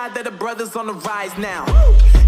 God that the brothers on the rise now.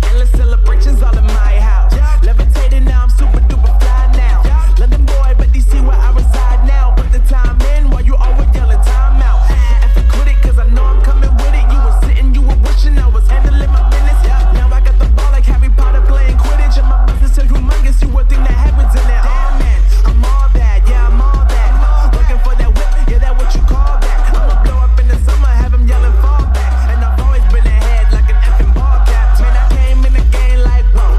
Endless celebrations all in my house. Levitating now, I'm super duper fly now. London boy, but DC where I reside now. Put the time in while you always yelling time out. If you quit it, cause I know I'm coming with it. You were sitting, you were wishing I was handling my business. Now I got the ball like Harry Potter playing Quidditch. And my business is humongous, you would think that happens in there. Damn man, I'm all that, yeah, I'm all that. Looking for that whip, yeah, that what you call that. I'ma blow up in the summer, have him yelling fall back. And I've always been ahead like an effing ball cap. Man, I came in the game like, whoa.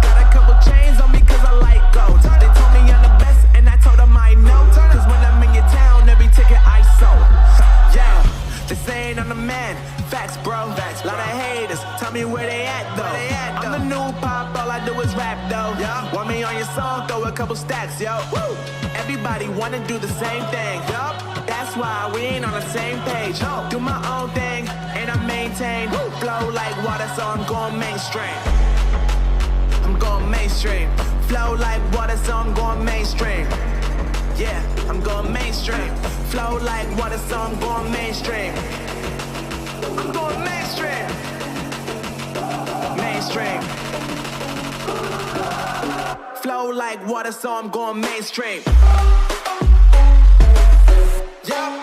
Got a couple chains on me cause I like gold. They told me I'm the best and I told them I know. Cause when I'm in your town, every ticket I sold. Yeah, they saying I'm the man. Facts, bro. Facts, lot of haters. Tell me where they at, though. I'm the new pop, all I do is rap, though. Want me on your song, throw a couple stacks, yo. Woo! Everybody wanna do the same thing. That's why we ain't on the same page. Do my own thing, and I maintain. Flow like water, so I'm going mainstream. I'm going mainstream. Flow like water, so I'm going mainstream. Yeah, I'm going mainstream. Flow like water, so I'm going mainstream. I'm going mainstream. Mainstream. Flow like water, so I'm going mainstream. Yeah.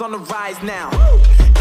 On the rise now.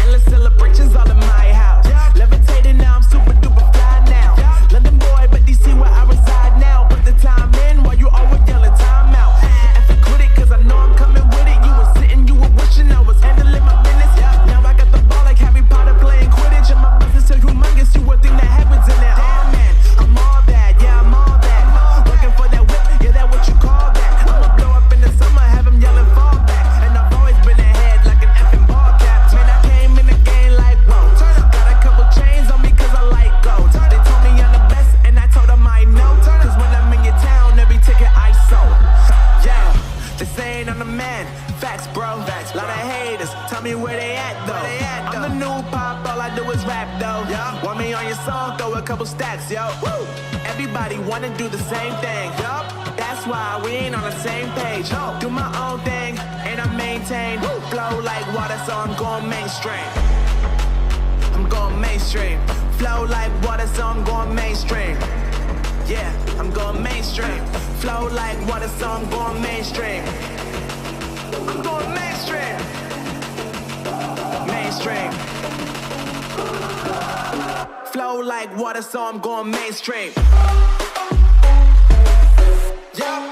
Endless celebrations all in my house. Levitating now, I'm super duper fly now. London boy, but DC where I reside now. Put the time in while you always yelling time out. If you quit it, cause I know I'm coming with it. You were sitting, you were wishing I was handling my business. Now I got the ball like Harry Potter playing Quidditch. And my business is humongous, you would think that happens in there. Damn man, I'm all that, yeah, I'm all that. Looking for that whip, yeah, that what you call that. I'ma blow up in the summer, have him yelling fall back. And I've always been ahead like an effing ball cap. Man, I came in the game like, whoa. Got a couple chains on me cause I like gold. They told me I'm the best and I told them I know. Cause when I'm in your town, every ticket I sold. Yeah, they saying I'm the man. Facts, bro. Facts, lot of haters. Tell me where they at, though. I'm the new pop, all I do is rap, though. Want me on your song, throw a couple stacks, yo. Woo! Everybody wanna do the same thing. That's why we ain't on the same page. Do my own thing, and I maintain. Flow like water, so I'm going mainstream. I'm going mainstream. Flow like water, so I'm going mainstream. Yeah, I'm going mainstream. Flow like water, so I'm going mainstream. I'm going mainstream. Mainstream. Flow like water, so I'm going mainstream. Yeah.